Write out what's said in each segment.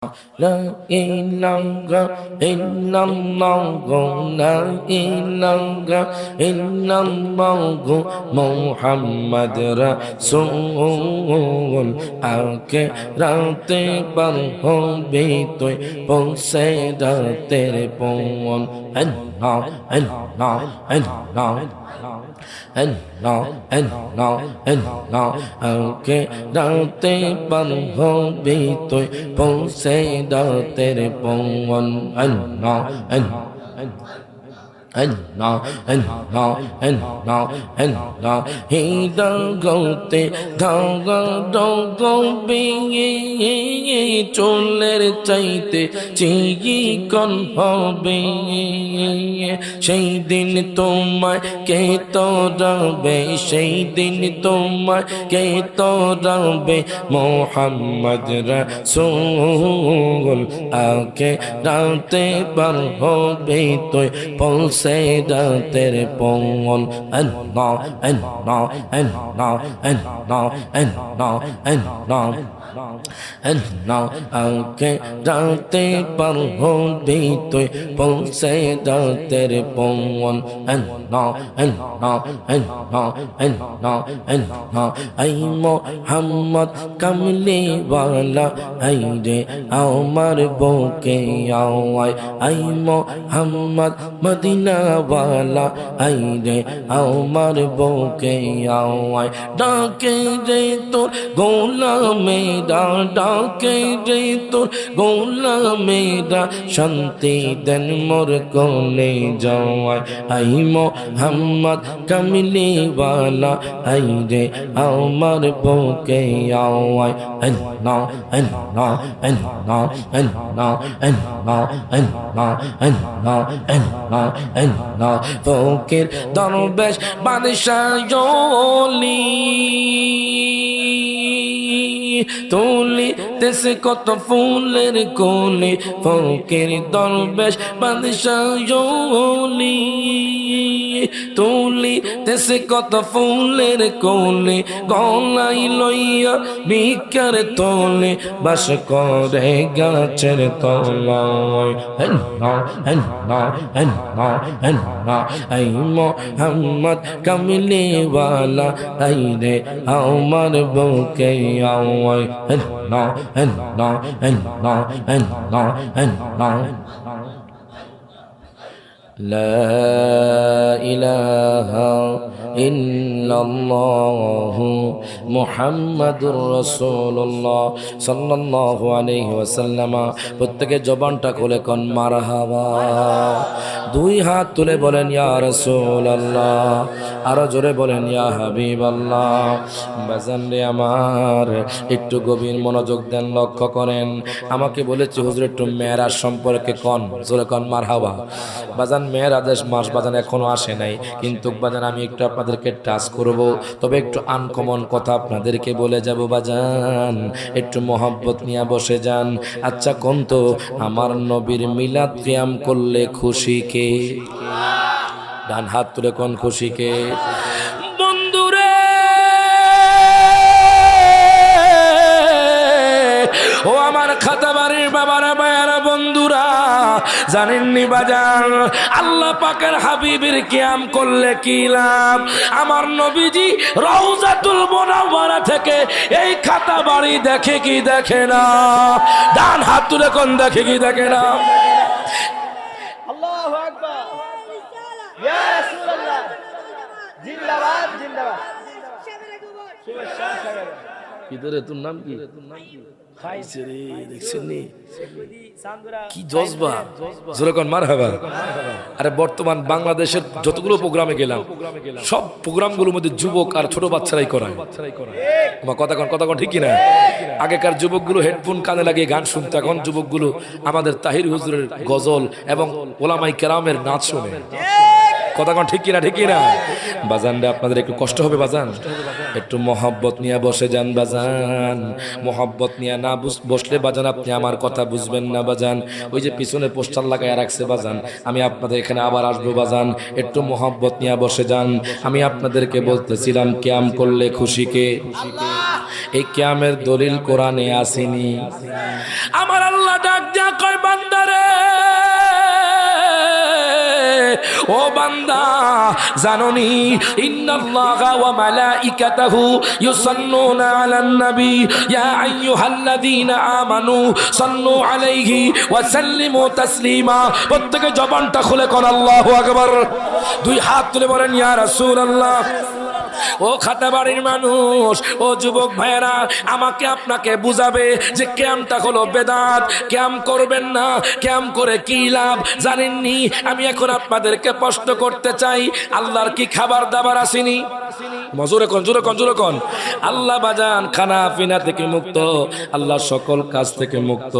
La ilaha illallah, la ilaha illallah, Muhammad Rasul। আগে রাতে পার হবি তুই পৌঁছে রাতের পৌন। আল্লাহ আল্লাহ আল্লাহ আল্লাহ আল্লাহ আল্লাহ। আগে রাতে পার হবি তুই পৌঁছে রাতের পৌন। আল্লাহ আল্লাহ Allah, Allah, Allah, Allah, hida gote dhaga dogo biye choler chaite chiyi kon hobe সেই দিন তোমায় কে তোরাবে সেই দিন তোমায় কে তোরাবে মোহাম্মদ রাসূল আগে রাতে পার হবে তুই পৌঁছে রাতের পৌন। আল্লাহ আল্লাহ আল্লাহ আল্লাহ আল্লাহ আল্লাহ আল্লাহ আগে রাতে পার হবি তুই পৌঁছে রাতের পৌন। আল্লাহ আল্লাহ আল্লাহ আল্লাহ আল্লাহ। আই মোহাম্মদ কামলি ওয়ালা আই রে আমার বুকে আওয়ায়। আই মোহাম্মদ মদিনা ওয়ালা আই রে আমার বুকে আওয়ায়। ডাকে রে তোর গোলামেরা ডাকে রে তোর গোলামেরা শান্তি দেন মোর কোলে যাওয়ায়। আই মোহাম্মদ কামলি ওয়ালা আই রে আমার বুকে আওয়ায়। আল্লাহ আল্লাহ আল্লাহ আল্লাহ আল্লাহ আল্লাহ আল্লাহ আল্লাহ আল্লাহ। ফকির দরবেশ বাদশাহ ওলি তুলিতেছে কত ফুলের কোলে। ফকির দরবেশ বাদশাহ ওলি তুলিতেছে কত ফুলের কোলে। গলায় লইয়া ভিক্ষার তোলে বাস করে গাছের তলায়। আল্লাহ আল্লাহ আল্লাহ আল্লাহ। আই মোহাম্মদ কামলি ওয়ালা আই রে আমার বুকে আওয়ায়। আল্লাহ আল্লাহ আল্লাহ আল্লাহ আল্লাহ। লা ইলাহা ইল্লাল্লাহু মুহাম্মাদুর রাসূলুল্লাহ সাল্লাল্লাহু আলাইহি ওয়াসাল্লাম। প্রত্যেকে জবানটা খুলে কোন মারহাবা। দুই হাত তুলে বলেন ইয়া রাসূলুল্লাহ, আরো জোরে বলেন ইয়া হাবিবাল্লাহ। বাজান রে আমার, একটু গভীর মনোযোগ দেন, লক্ষ্য করেন। আমাকে বলেছে হুজুর একটু মেরাজ সম্পর্কে কোন, জোরে কোন মারহাবা। বাজান মেরাজের মাস বাজান এখনো আসে নাই, কিন্তু বাজান আমি একটু আপনাদেরকে টাচ করব, তবে একটু আনকমন কথা আপনাদেরকে বলে যাব বাজান। একটু মহব্বত নিয়ে বসে যান। আচ্ছা কোন তো আমার নবীর মিলাদ কিয়াম করলে খুশি কে? ডান হাত তুলে কোন খুশি কে? বন্ধুরে ও আমার খাতা বাড়ির বাবারা ভাইয়ারা বন্ধুরা, জানেননি বাজার আল্লাহ পাকের হাবিবের কিয়াম করলে কি লাভ? আমার নবীজি রওজাতুল মুনাওয়ারা থেকে এই খাতা বাড়ি দেখে কি দেখে না? ডান হাত তুলে কোন দেখে কি দেখে না? আল্লাহু আকবার, ইয়া রাসূলুল্লাহ, জিন্দাবাদ জিন্দাবাদ। কিদরে তোর নাম কি? খাইছে রে, দেখছেন নি কি জজবা, জোরে কোন মারহাবা। আরে বর্তমান বাংলাদেশের যতগুলো প্রোগ্রামে গেলাম, সব প্রোগ্রামগুলোর মধ্যে যুবক আর ছোট বাচ্চারাই করায়। আমার কথা কোন ঠিক কিনা? আগেকার যুবকগুলো হেডফোন কানে লাগিয়ে গান শুনতো, এখন যুবকগুলো আমাদের তাহির হুজুরের গজল এবং ওলামাই কেরামের নাচ শুনে। কথা কোন ঠিক কিনা? ঠিক কিনা বাজান রে? আপনাদের একটু কষ্ট হবে বাজান, একটু মহব্বত নিয়ে বসে যান বাজান। মহব্বত নিয়ে না বসলে বাজান আপনি আমার কথা বুঝবেন না বাজান। ওই যে পিছনে পোস্টার লাগায় রাখছে বাজান, আমি আপনাদের এখানে আবার আসবো বাজান। একটু মহব্বত নিয়ে বসে যান। আমি আপনাদেরকে বলতেছিলাম কিয়াম করলে খুশি কে? এই কিয়ামের দলিল কোরআনে আসেনি। আমার আল্লাহ ডাক দিয়া কয় বান্দারে, ও বান্দা জানোনি ইন্নাল্লাহা ওয়া মালাইকাতাহু ইউসাল্লুনা আলান নবী ইয়া আইয়ুহাল্লাযীনা আমানু সাল্লু আলাইহি ওয়া সাল্লিমু তাসলিমা। প্রত্যেকে জবানটা খুলে কোন আল্লাহু আকবার, দুই হাত তুলে বলেন ইয়া রাসূলুল্লাহ। ও খাতাবাড়ির মানুষ, ও যুবক ভাইয়েরা, আমাকে আপনাকে বুঝাবে যে ক্যাম্পটা হলো বেদাত। ক্যাম্প করবেন না, ক্যাম্প করে কি লাভ জানেননি? আমি এখন আপনাদেরকে প্রশ্ন করতে চাই, আল্লাহর কি খাবার দাবার আসেনি? মজুরে কোন জোরে কোন জোরে কোন। আল্লাহ বাজান খানা পিনা থেকে মুক্ত, আল্লাহ সকল কাজ থেকে মুক্ত।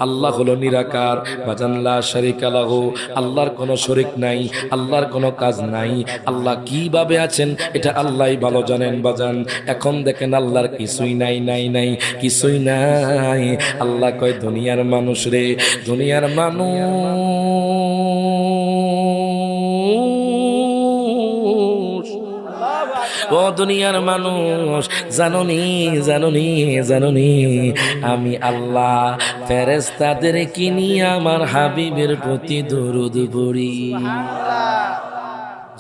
আল্লাহ হলো নিরাকার বাজান, লা শারিকা লাহু, আল্লাহর কোনো শরীক নাই, আল্লাহর কোনো কাজ নাই। আল্লাহ কিভাবে আছেন এটা আল্লাহই ভালো জানেন বাজান। এখন দেখেন আল্লাহর কিছুই নাই, নাই নাই কিছুই নাই। আল্লাহ কয় দুনিয়ার মানুষ রে, দুনিয়ার মানুষ, ও দুনিয়ার মানুষ, জানোনি জানোনি জানোনি আমি আল্লাহ ফেরেশতাদের কিনিয়ে আমার হাবিবের প্রতি দরুদ পড়ি।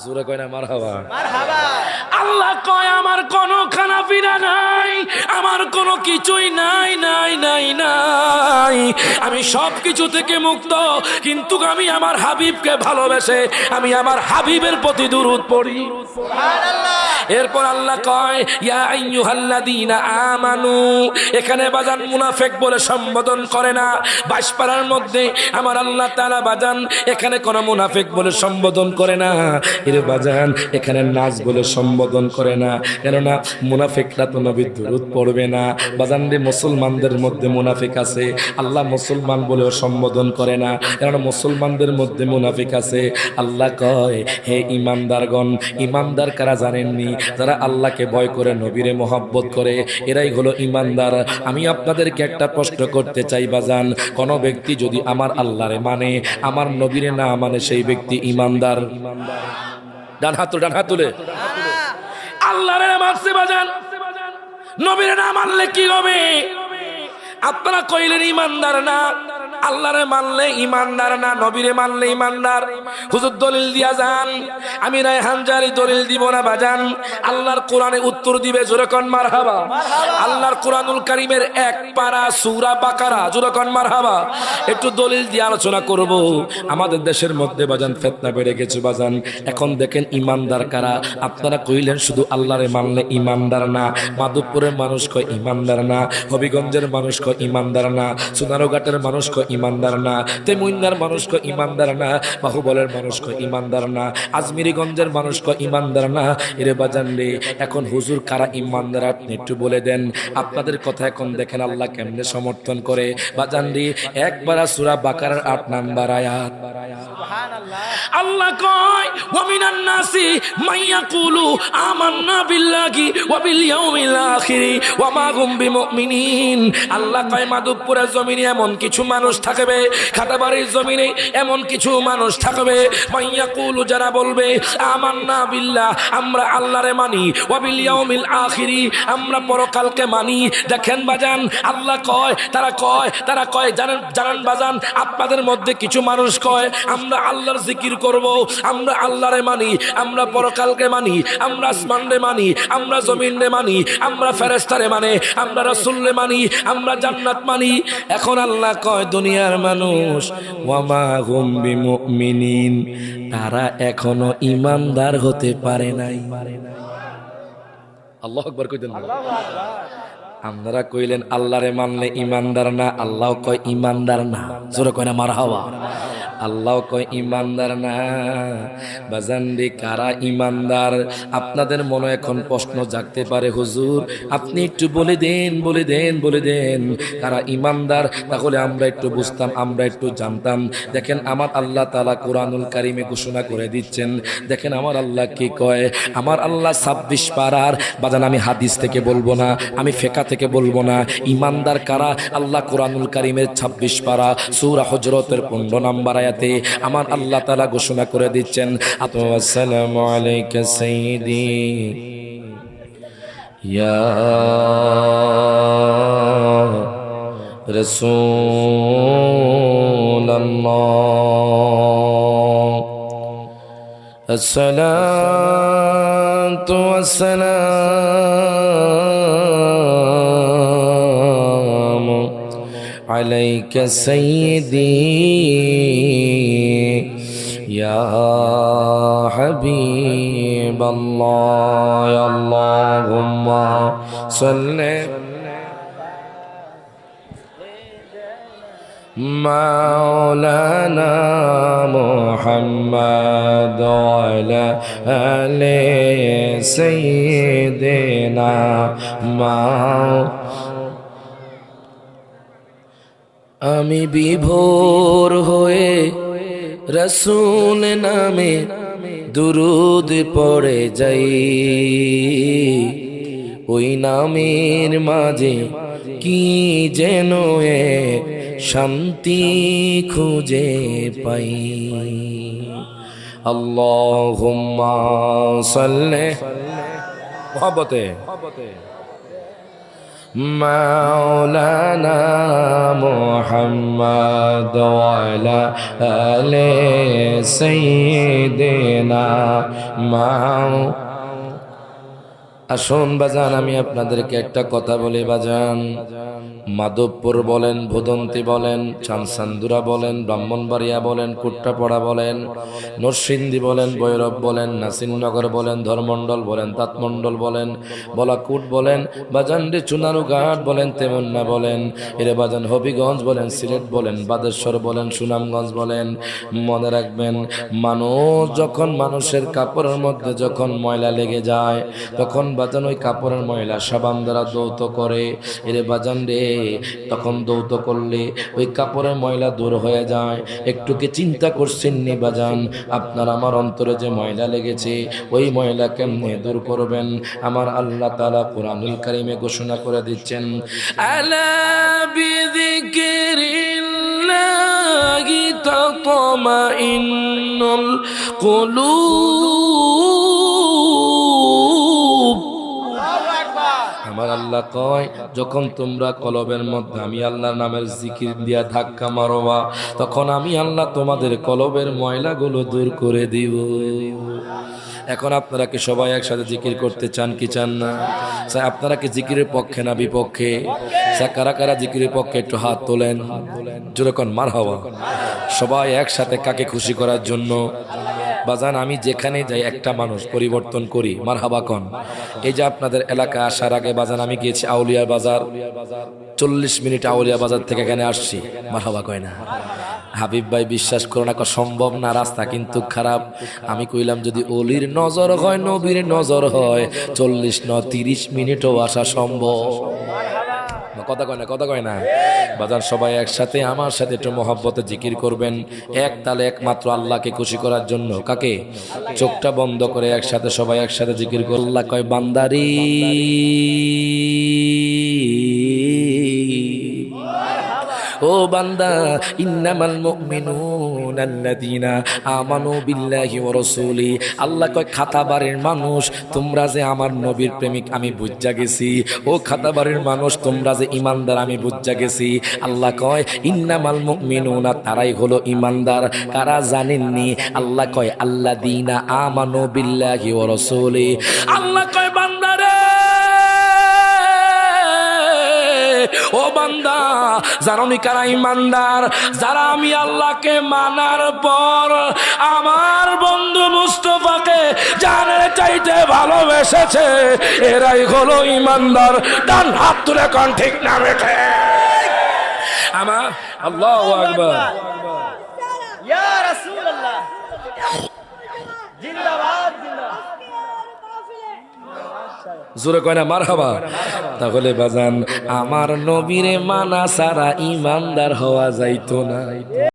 জোরে কয় না মারহাবা। আল্লাহ কয় আমার কোনো খানা পিনা নাই, আমার কোনো কিছুই নাই নাই নাই নাই, আমি সব কিছু থেকে মুক্ত, কিন্তু আমি আমার হাবিবকে ভালোবেসে আমি আমার হাবিবের প্রতি দুরূদ পড়ি। সুবহানাল্লাহ। এরপর আল্লাহ কয় ইয়া আইয়ুহাল্লাযীনা আমানু, এখানে বাজান মুনাফিক বলে সম্বোধন করে না। বাসপাড়ার মধ্যে আমার আল্লাহ তাআলা বাজান এখানে কোন মুনাফিক বলে সম্বোধন করে না। এর বাজান এখানে নাজ বলে সম্বোধন করে না, কেননা মুনাফিকরা তো নবীর দুরূদ পড়বে না। বাজান রে, মুসলমানদের মধ্যে মুনাফিক আছে, আল্লাহ মুসলমান বলেও সম্বোধন করে না, কেননা মুসলমানদের মধ্যে মুনাফিক আছে। আল্লাহ কয় হে ইমানদারগণ, ইমানদার কারা জানেননি? যারা আল্লাহকে ভয় করে, নবীরে মহব্বত করে, এরাই হলো ইমানদার। আমি আপনাদেরকে একটা প্রশ্ন করতে চাই বাজান, কোন ব্যক্তি যদি আমার আল্লাহরে মানে, আমার নবীরে না মানে, সেই ব্যক্তি ইমানদার? ডান হাত তুলে, ডান হাত তুলে। আল্লাহরে মানছে বাজান, নবীরে না মানলে কি হবে? আপনারা কইলেন ইমানদার না, আল্লাহরে মানলে ইমানদার না, নবীরে মানলে ইমানদার। হুজুর দলিল দিয়া যান, আমি রায়হান জারি দলিল দিব না বাজান, আল্লাহর কোরআনে উত্তর দিবে। জোরে কোন মারহাবা। আল্লাহর কোরআনুল কারীমের এক পারা সূরা বাকারা, জোরে কোন মারহাবা। একটু দলিল দিয়ে আলোচনা করব। আমাদের দেশের মধ্যে বাজান ফিতনা বেড়ে গেছে বাজান। এখন দেখেন ইমানদার কারা? আপনারা কইলেন শুধু আল্লাহরে মানলে ইমানদার না, মাধবপুরের মানুষ কয় ইমানদার না, হবিগঞ্জের মানুষ কয় ইমানদার না, সোনারঘাটের মানুষ কয় ইমানদার না, তেমুইন্দার মানুষ কয় ইমানদার না, বাহুবলের মানুষ কয় ইমানদার না, আজমিরিগঞ্জের মানুষ কয় ইমানদার না। এরে বাজান রে, এখন হুজুর কারা ইমানদার আপনি একটু বলে দেন। আপনাদের কথা এখন দেখেন আল্লাহ কেমনে সমর্থন করে বাজান রে। একবার সূরা বাকারার 8 নাম্বার আয়াত, সুবহানাল্লাহ। আল্লাহ কয় ওয়া মিনান নাসি মাইয়াকুলু আমান্না বিল্লাহি ওয়া বিল ইয়াউমিল আখির ওয়া মা হুম বিমুমিনিন। আল্লাহ কয় মাধবপুরের জমিনে এমন কিছু মানুষ থাকবে, খাতাবাড়ির জমিনে এমন কিছু মানুষ থাকবে, মাইয়াকুলু যারা বলবে আমান্না বিল্লাহ, আমরা আল্লাহরে মানি, ওয়া বিল ইয়াউমিল আখির, আমরা পরকালকে মানি। দেখেন বাজান আল্লাহ কয়, তারা কয় জানেন বাজান, আপনাদের মধ্যে কিছু মানুষ কয় আমরা আল্লাহর জিকির করব, আমরা আল্লাহরে মানি, আমরা পরকালকে মানি, আমরা আসমানরে মানি, আমরা জমিনরে মানি, আমরা ফেরেশতারে মানি, আমরা রাসূলরে মানি, আমরা জান্নাত মানি। এখন আল্লাহ কয় দুনিয়ার মানুষ ওয়া মা হুম বিমুমিনিন, তারা এখনো ইমানদার হতে পারে নাই। আল্লাহু আকবার কইতেন। আপনারা কইলেন আল্লাহরে মানলে ইমানদার না, আল্লাহ কয় ইমানদার না। জোরে কয় না মারহাবা। আল্লাহ কয় ইমানদার না। বাজান রে, কারা ইমানদার? আপনাদের মনে এখন প্রশ্ন জাগতে পারে, হুজুর আপনি একটু বলে দেন কারা ইমানদার, তাহলে আমরা একটু বুঝতাম, আমরা একটু জানতাম। দেখেন আমার আল্লাহ তাআলা কোরআনুল কারীমে ঘোষণা করে দিচ্ছেন। দেখেন আমার আল্লাহ কি কয়। আমার আল্লাহ 26 পারার বাজান, আমি হাদিস থেকে বলবো না, আমি ফিকহ থেকে বলবো না। ইমানদার কারা? আল্লাহ কোরআনুল কারীমের 26 পারা সূরা হুজরাতের 15 নম্বর আয়াতে আমার আল্লাহ তাআলা ঘোষণা করে দিচ্ছেন, আসসালামু আলাইকা সাইয়্যিদি ইয়া রাসূলুল্লাহ আসসালাতু ওয়াসসালামু আলাইকা সাইয়্যিদি ইয়া হাবিবাল্লাহ আল্লাহুম্মা সাল্লি মাওলানা মুহাম্মদ ওয়া আলা আলি সাইয়্যিদিনা আমি বিভোর হয়ে রাসূল নামে দুরূদ পড়ে যাই, ওই নামের মাঝে কি যেন এক শান্তি খুঁজে পাই। আল্লাহুম্মা সাল্লি মোহাব্বতে মাওলানা মুহাম্মদ ওয়া আলা আলি সাইয়্যিদিনা আসুন বাজান, আমি আপনাদেরকে একটা কথা বলি বাজান। মাধবপুর বলেন, ভদন্তি বলেন, চানসান্দুরা বলেন, ব্রাহ্মণবাড়িয়া বলেন, কুট্টাপাড়া বলেন, নরসিংদী বলেন, ভৈরব বলেন, নাসিরনগর বলেন, ধর্মমণ্ডল বলেন, তাঁতমণ্ডল বলেন, বলাকুট বলেন, বাজান রে চুনারুঘাট বলেন, তেমন্না বলেন, এরে বাজান হবিগঞ্জ বলেন, সিলেট বলেন, বাদেশ্বর বলেন, সুনামগঞ্জ বলেন, মনে রাখবেন মানুষ যখন মানুষের কাপড়ের মধ্যে যখন ময়লা লেগে যায় তখন বাজান ওই কাপড়ের ময়লা সাবান দ্বারা দৌত করে। এরে বাজান রে তখন দৌত করলে ওই কাপড়ের ময়লা দূর হয়ে যায়। একটু কি চিন্তা করছেন নি বাজান, আপনার আমার অন্তরে যে ময়লা লেগেছে ওই ময়লা কেমনে দূর করবেন? আমার আল্লাহ তাআলা কোরআনুল কারীমে ঘোষণা করে দিচ্ছেন, আলা বিযিকরিল্লাহি তাতমাইন্নুল কুলুব। আমার আল্লাহ কয় যখন তোমরা কলবের মধ্যে আমি আল্লাহর নামের জিকির দিয়া ধাক্কা মারবা তখন আমি আল্লাহ তোমাদের কলবের ময়লাগুলো দূর করে দিব। এখন আপনারা কি সবাই একসাথে জিকির করতে চান কি চান না? আপনারা কি জিকিরের পক্ষে না বিপক্ষে? কারা কারা জিকিরের পক্ষে একটু হাত তোলেন, জোরে কোন মারহাবা। সবাই একসাথে কাকে খুশি করার জন্য? বাজান আমি যেখানে যাই একটা মানুষ পরিবর্তন করি, মারহাবা কোন। এই যে আপনাদের এলাকা আসার আগে বাজান আমি গিয়েছি আউলিয়া বাজার, 40 মিনিট আউলিয়া বাজার থেকে এখানে আসছি, মারহাবা কয় না? হাবিব ভাই বিশ্বাস করো না, সম্ভব না, রাস্তা কিন্তু খারাপ। আমি কইলাম যদি অলির নজর হয় নবীর নজর হয় 40 না 30 মিনিটও আসা সম্ভব। কথা কয় না, কথা কয় না বাজান। সবাই একসাথে আমার সাথে একটু মহব্বতে জিকির করবেন, এক তালে একমাত্র আল্লাহকে খুশি করার জন্য। কাকে? চোখটা বন্ধ করে একসাথে সবাই একসাথে জিকির করে। আল্লাহ কয় বান্দারি ও বান্দা, ইন্নামাল মুমিনুনা আল্লাযীনা আমানু বিল্লাহি ওয়া রাসূলি। আল্লাহ কয় খাতাবারের মানুষ তোমরা যে আমার নবীর প্রেমিক আমি বুঝা গেছি। ও খাতাবারের মানুষ তোমরা যে ঈমানদার আমি বুঝা গেছি। আল্লাহ কয় ইন্নামাল মুমিনুনা, তারাই হলো ঈমানদার। কারা জানেননি? আল্লাহ কয় আল্লাযীনা আমানু বিল্লাহি ওয়া রাসূলি। আল্লাহ কয় বান্দারে ও বান্দা, জানোনি কারা ইমানদার? যারা আমি আল্লাহকে মানার পর আমার বন্ধু মুস্তাফাকে জানের চাইতে ভালোবেসেছে, এরাই হলো ইমানদার। ডান হাত তুলে কোন ঠিক না বেঠে আমার আল্লাহু আকবার। ইয়া রাসূলুল্লাহ জিন্দাবাদ জিন্দাবাদ। জোরে কয় না মারহাবা। তাহলে বাজান আমার নবীরে মানা সারা ইমানদার হওয়া যাইতো না।